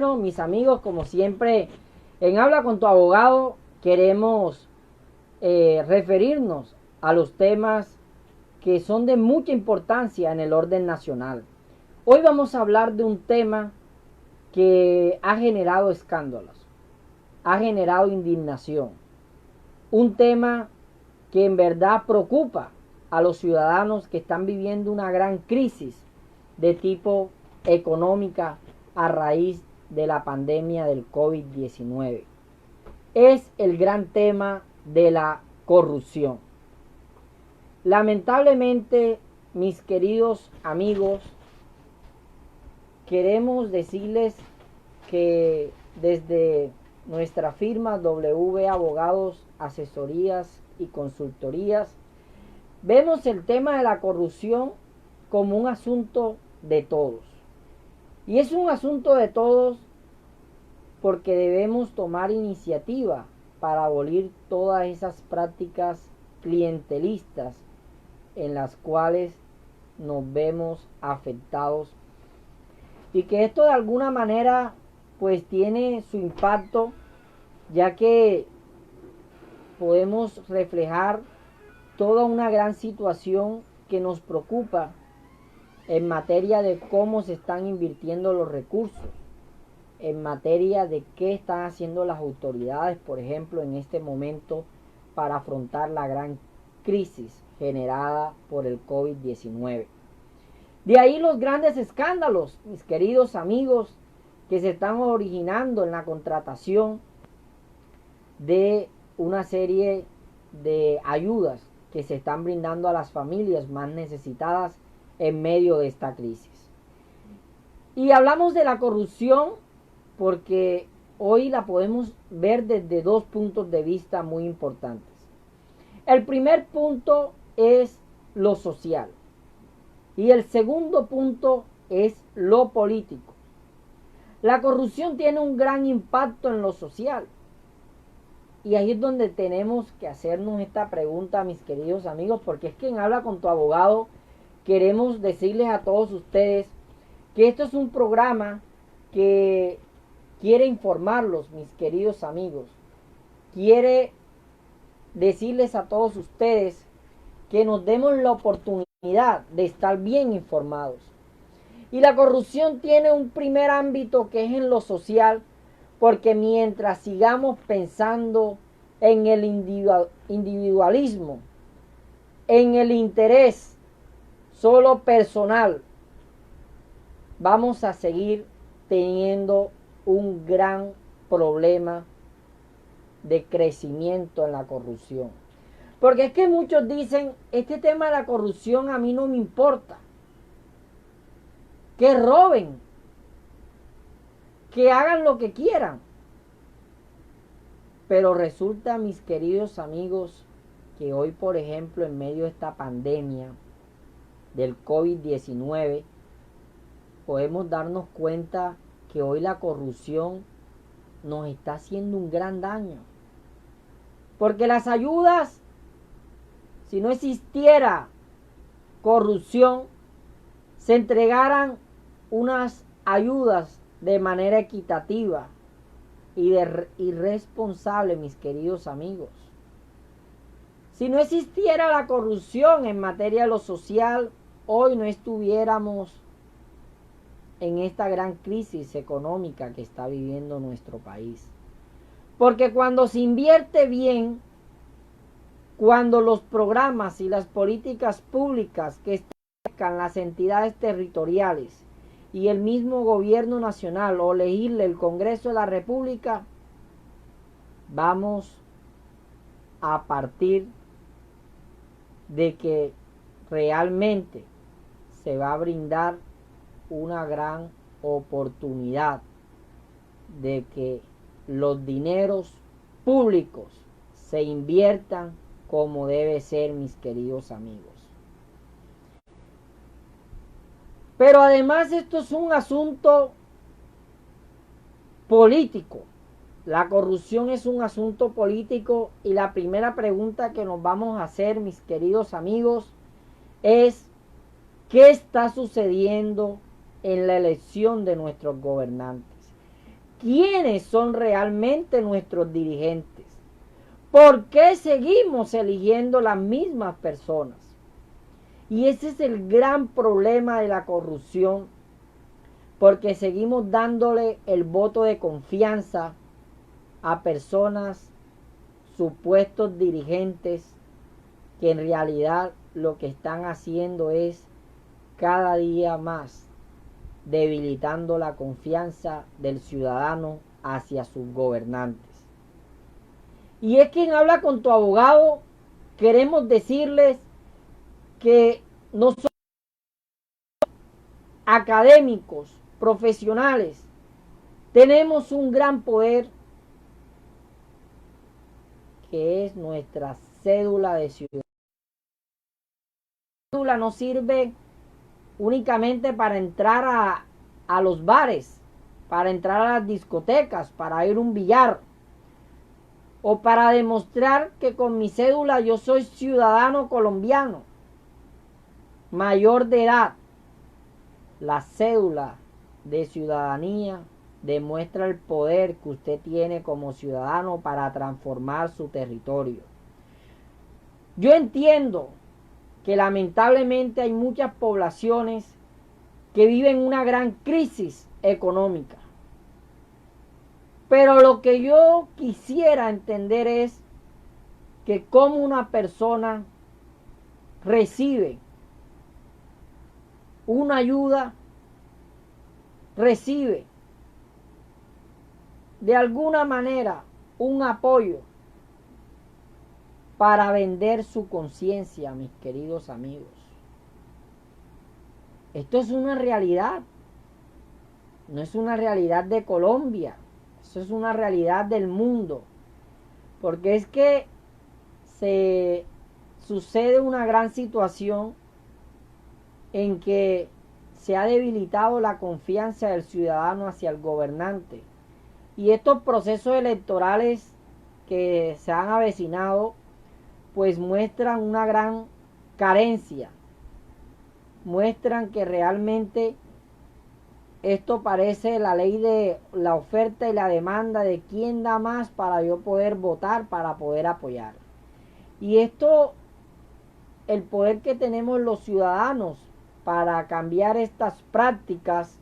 Bueno, mis amigos, como siempre, en Habla con tu abogado queremos referirnos a los temas que son de mucha importancia en el orden nacional. Hoy vamos a hablar de un tema que ha generado escándalos, ha generado indignación, un tema que en verdad preocupa a los ciudadanos que están viviendo una gran crisis de tipo económica a raíz de la pandemia del COVID-19. Es el gran tema de la corrupción. Lamentablemente, mis queridos amigos, queremos decirles que desde nuestra firma W Abogados, Asesorías y Consultorías, vemos el tema de la corrupción como un asunto de todos. Y es un asunto de todos porque debemos tomar iniciativa para abolir todas esas prácticas clientelistas en las cuales nos vemos afectados, y que esto de alguna manera pues tiene su impacto, ya que podemos reflejar toda una gran situación que nos preocupa en materia de cómo se están invirtiendo los recursos, en materia de qué están haciendo las autoridades, por ejemplo, en este momento para afrontar la gran crisis generada por el COVID-19. De ahí los grandes escándalos, mis queridos amigos, que se están originando en la contratación de una serie de ayudas que se están brindando a las familias más necesitadas en medio de esta crisis. Y hablamos de la corrupción porque hoy la podemos ver desde dos puntos de vista muy importantes. El primer punto es lo social y el segundo punto es lo político. La corrupción tiene un gran impacto en lo social, y ahí es donde tenemos que hacernos esta pregunta, mis queridos amigos, porque es que en Habla con tu abogado queremos decirles a todos ustedes que esto es un programa que quiere informarlos, mis queridos amigos. Quiere decirles a todos ustedes que nos demos la oportunidad de estar bien informados. Y la corrupción tiene un primer ámbito que es en lo social, porque mientras sigamos pensando en el individualismo, en el interés solo personal, vamos a seguir teniendo un gran problema de crecimiento en la corrupción. Porque es que muchos dicen, este tema de la corrupción a mí no me importa. Que roben, que hagan lo que quieran. Pero resulta, mis queridos amigos, que hoy, por ejemplo, en medio de esta pandemia del COVID-19, podemos darnos cuenta que hoy la corrupción nos está haciendo un gran daño. Porque las ayudas, si no existiera corrupción, se entregaran unas ayudas de manera equitativa y responsable, mis queridos amigos. Si no existiera la corrupción en materia de lo social, hoy no estuviéramos en esta gran crisis económica que está viviendo nuestro país. Porque cuando se invierte bien, cuando los programas y las políticas públicas que establezcan las entidades territoriales y el mismo gobierno nacional o elegirle el Congreso de la República, vamos a partir de que realmente se va a brindar una gran oportunidad de que los dineros públicos se inviertan como debe ser, mis queridos amigos. Pero además esto es un asunto político. La corrupción es un asunto político, y la primera pregunta que nos vamos a hacer, mis queridos amigos, es ¿qué está sucediendo en la elección de nuestros gobernantes? quiénes son realmente nuestros dirigentes. ¿Por qué seguimos eligiendo las mismas personas? Y ese es el gran problema de la corrupción, porque seguimos dándole el voto de confianza a personas, supuestos dirigentes, que en realidad lo que están haciendo es cada día más debilitando la confianza del ciudadano hacia sus gobernantes. Y es quien habla con tu abogado. Queremos decirles que nosotros, académicos, profesionales, tenemos un gran poder, que es nuestra cédula de ciudadanía. La cédula no sirve únicamente para entrar a los bares, para entrar a las discotecas, para ir a un billar, o para demostrar que con mi cédula yo soy ciudadano colombiano, mayor de edad. La cédula de ciudadanía demuestra el poder que usted tiene como ciudadano para transformar su territorio. Yo entiendo que lamentablemente hay muchas poblaciones que viven una gran crisis económica. Pero lo que yo quisiera entender es que cómo una persona recibe una ayuda, recibe de alguna manera un apoyo para vender su conciencia, mis queridos amigos. Esto es una realidad, no es una realidad de Colombia, eso es una realidad del mundo, porque es que se sucede una gran situación en que se ha debilitado la confianza del ciudadano hacia el gobernante. Y estos procesos electorales que se han avecinado, pues muestran una gran carencia. Muestran que realmente esto parece la ley de la oferta y la demanda de quién da más para yo poder votar, para poder apoyar. Y esto, el poder que tenemos los ciudadanos para cambiar estas prácticas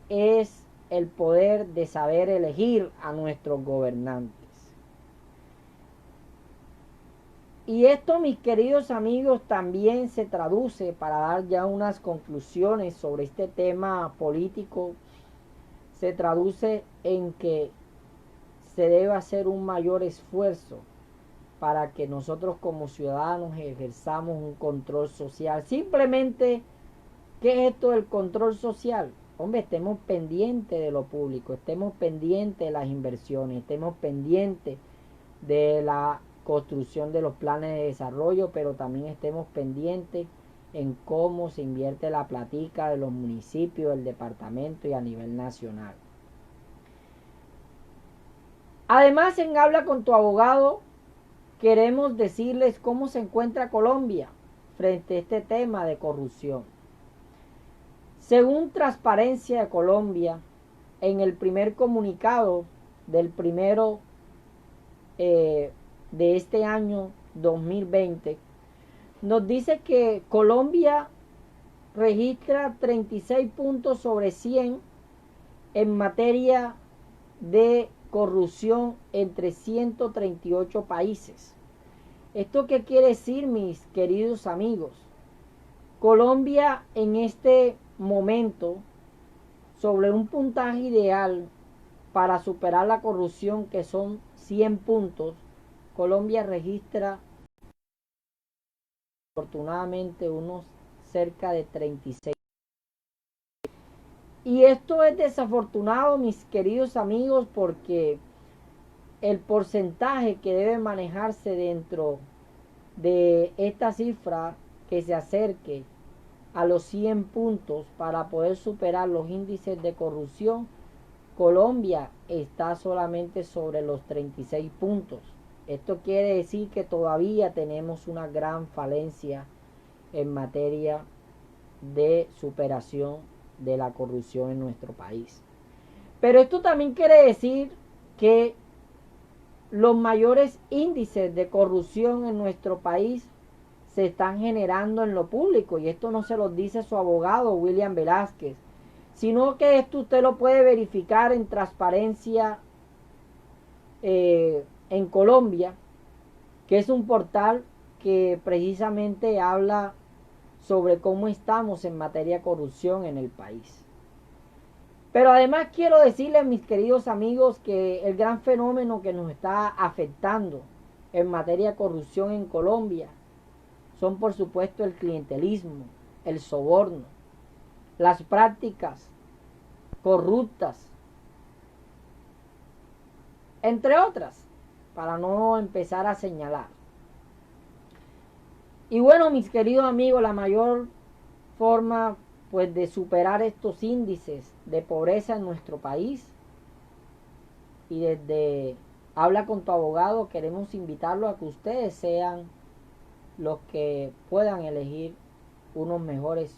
es el poder de saber elegir a nuestros gobernantes. Y esto, mis queridos amigos, también se traduce, para dar ya unas conclusiones sobre este tema político, se traduce en que se debe hacer un mayor esfuerzo para que nosotros como ciudadanos ejerzamos un control social. Simplemente, ¿qué es esto del control social? Hombre, estemos pendientes de lo público, estemos pendientes de las inversiones, estemos pendientes de la construcción de los planes de desarrollo, pero también estemos pendientes en cómo se invierte la platica de los municipios, del departamento y a nivel nacional. Además, en Habla con tu abogado, queremos decirles cómo se encuentra Colombia frente a este tema de corrupción. Según Transparencia de Colombia, en el primer comunicado del primero de este año 2020, nos dice que Colombia registra 36 puntos sobre 100 en materia de corrupción entre 138 países. ¿Esto qué quiere decir, mis queridos amigos? Colombia en este momento, sobre un puntaje ideal para superar la corrupción, que son 100 puntos, Colombia registra afortunadamente unos cerca de 36. Y esto es desafortunado, mis queridos amigos, porque el porcentaje que debe manejarse dentro de esta cifra, que se acerque a los 100 puntos para poder superar los índices de corrupción, Colombia está solamente sobre los 36 puntos. Esto quiere decir que todavía tenemos una gran falencia en materia de superación de la corrupción en nuestro país. Pero esto también quiere decir que los mayores índices de corrupción en nuestro país se están generando en lo público, y esto no se lo dice su abogado William Velázquez, sino que esto usted lo puede verificar en Transparencia en Colombia, que es un portal que precisamente habla sobre cómo estamos en materia de corrupción en el país. Pero además quiero decirles, mis queridos amigos, que el gran fenómeno que nos está afectando en materia de corrupción en Colombia son, por supuesto, el clientelismo, el soborno, las prácticas corruptas, entre otras, para no empezar a señalar. Y bueno, mis queridos amigos, la mayor forma pues de superar estos índices de pobreza en nuestro país, y desde Habla con tu abogado queremos invitarlos a que ustedes sean los que puedan elegir unos mejores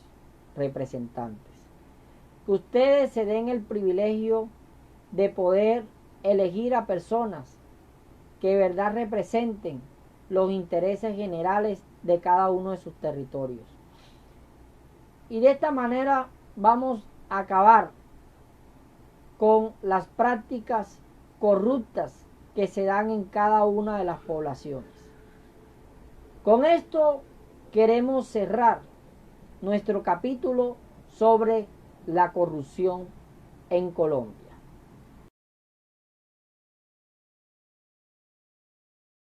representantes. Que ustedes se den el privilegio de poder elegir a personas que de verdad representen los intereses generales de cada uno de sus territorios. Y de esta manera vamos a acabar con las prácticas corruptas que se dan en cada una de las poblaciones. Con esto queremos cerrar nuestro capítulo sobre la corrupción en Colombia.